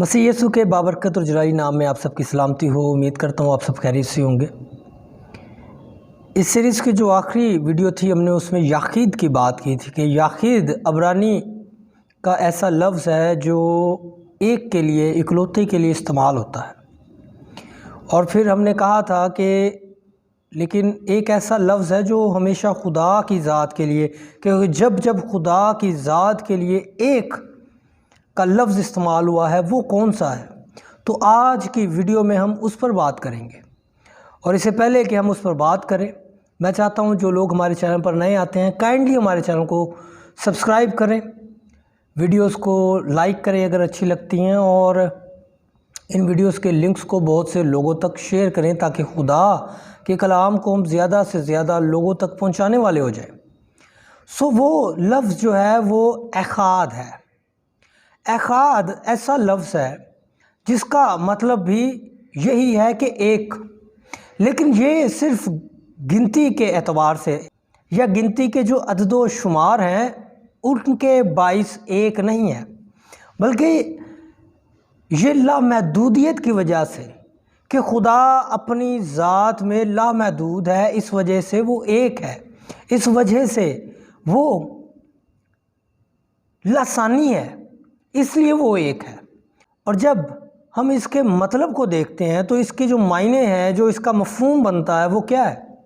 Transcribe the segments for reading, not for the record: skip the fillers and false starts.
मसीह यीशु के बाबरकत और जलाली नाम में आप सबकी सलामती हो। उम्मीद करता हूँ आप सब खैरियत से होंगे। इस सीरीज़ की जो आखिरी वीडियो थी हमने उसमें याखीद की बात की थी कि याखीद अबरानी का ऐसा लफ्ज़ है जो एक के लिए, इकलौते के लिए इस्तेमाल होता है। और फिर हमने कहा था कि लेकिन एक ऐसा लफ्ज़ है जो हमेशा खुदा की ज़ात के लिए, क्योंकि जब जब खुदा की ज़ात के लिए एक का लफ्ज़ इस्तेमाल हुआ है वो कौन सा है, तो आज की वीडियो में हम उस पर बात करेंगे। और इससे पहले कि हम उस पर बात करें, मैं चाहता हूं जो लोग हमारे चैनल पर नए आते हैं काइंडली हमारे चैनल को सब्सक्राइब करें, वीडियोस को लाइक करें अगर अच्छी लगती हैं, और इन वीडियोस के लिंक्स को बहुत से लोगों तक शेयर करें ताकि खुदा के कलाम को हम ज़्यादा से ज़्यादा लोगों तक पहुंचाने वाले हो जाए। वो लफ्ज़ जो है वो एखाद है। एखाद ऐसा लफ्ज़ है जिसका मतलब भी यही है कि एक, लेकिन ये सिर्फ गिनती के एतबार से या गिनती के जो अददो शुमार हैं उनके बाइस एक नहीं है, बल्कि ये लामहदूदियत की वजह से कि खुदा अपनी ज़ात में लामहदूद है, इस वजह से वो एक है, इस वजह से वो लासानी है, इसलिए वो एक है। और जब हम इसके मतलब को देखते हैं तो इसके जो मायने हैं, जो इसका मफ़हूम बनता है वो क्या है।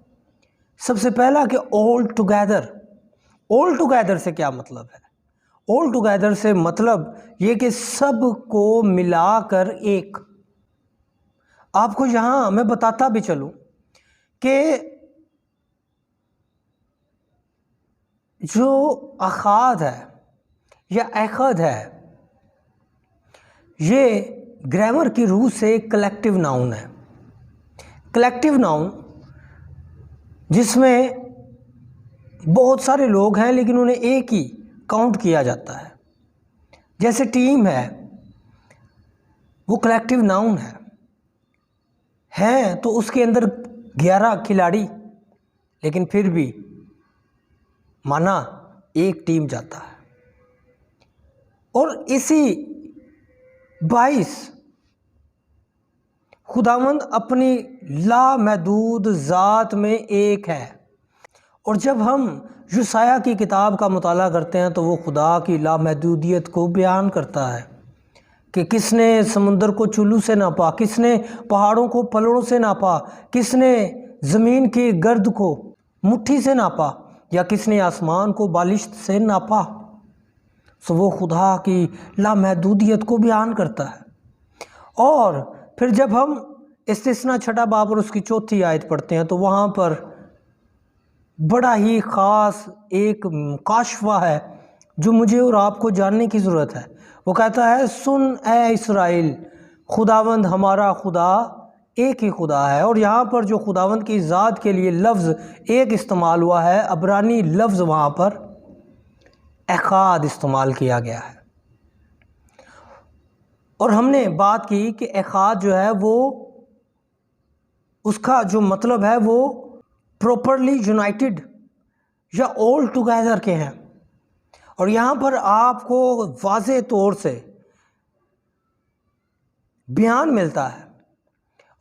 सबसे पहला कि ऑल टुगेदर। ऑल टुगेदर से क्या मतलब है? ऑल टुगेदर से मतलब ये कि सब को मिलाकर एक। आपको यहाँ मैं बताता भी चलूँ कि जो अखाद है या एखद है, ये ग्रामर की रूह से कलेक्टिव नाउन है। कलेक्टिव नाउन जिसमें बहुत सारे लोग हैं लेकिन उन्हें एक ही काउंट किया जाता है। जैसे टीम है, वो कलेक्टिव नाउन है तो उसके अंदर 11 खिलाड़ी, लेकिन फिर भी माना एक टीम जाता है। और इसी 22 खुदावंद अपनी लामहदूद ज़ात में एक है। और जब हम यूसाया की किताब का मुताला करते हैं तो वो खुदा की लामहदूदियत को बयान करता है कि किसने समुंदर को चुल्लू से नापा, किसने पहाड़ों को पलड़ों से नापा, किसने ज़मीन की गर्द को मुट्ठी से नापा, या किसने आसमान को बालिश से नापा। सो वो खुदा की लामहदूदियत को बयान करता है। और फिर जब हम इस्तिस्ना छठा बाब और उसकी चौथी आयत पढ़ते हैं तो वहाँ पर बड़ा ही ख़ास एक काशवा है जो मुझे और आपको जानने की ज़रूरत है। वो कहता है, सुन ए इसराइल, खुदावंद हमारा खुदा एक ही खुदा है। और यहाँ पर जो खुदावंद की ज़ात के लिए लफ्ज़ एक इस्तेमाल हुआ है, अबरानी लफ्ज़ वहाँ पर एखाद इस्तेमाल किया गया है। और हमने बात की कि एखाद जो है वो उसका जो मतलब है वो प्रॉपरली यूनाइटेड या ऑल टुगेदर के हैं। और यहाँ पर आपको वाज़े तौर से बयान मिलता है।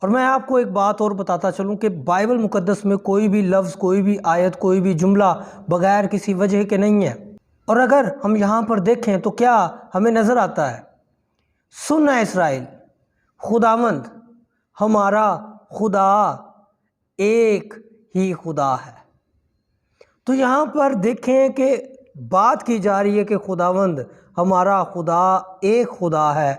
और मैं आपको एक बात और बताता चलूँ कि बाइबल मुकद्दस में कोई भी लफ्ज़, कोई भी आयत, कोई भी जुमला बग़ैर किसी वजह के नहीं है। और अगर हम यहाँ पर देखें तो क्या हमें नज़र आता है, सुन ए इसराइल, खुदावंद हमारा खुदा एक ही खुदा है। तो यहाँ पर देखें कि बात की जा रही है कि खुदावंद हमारा खुदा एक खुदा है,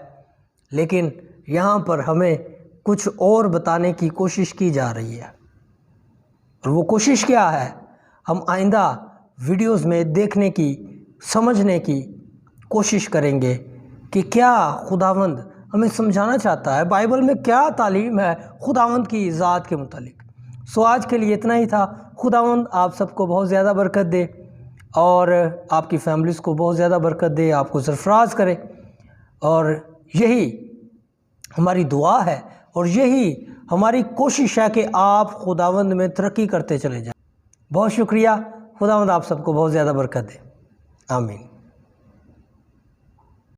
लेकिन यहाँ पर हमें कुछ और बताने की कोशिश की जा रही है। और वो कोशिश क्या है, हम आइंदा वीडियोस में देखने की, समझने की कोशिश करेंगे कि क्या खुदावंद हमें समझाना चाहता है, बाइबल में क्या तालीम है खुदावंद की ज़ात के मुतालिक। सो आज के लिए इतना ही था। खुदावंद आप सबको बहुत ज़्यादा बरकत दे और आपकी फैमिलीज़ को बहुत ज़्यादा बरकत दे, आपको सरफराज करे। और यही हमारी दुआ है और यही हमारी कोशिश है कि आप खुदावंद में तरक्की करते चले जाएं। बहुत शुक्रिया। खुदावंद आप सबको बहुत ज़्यादा बरकत दे। आमीन।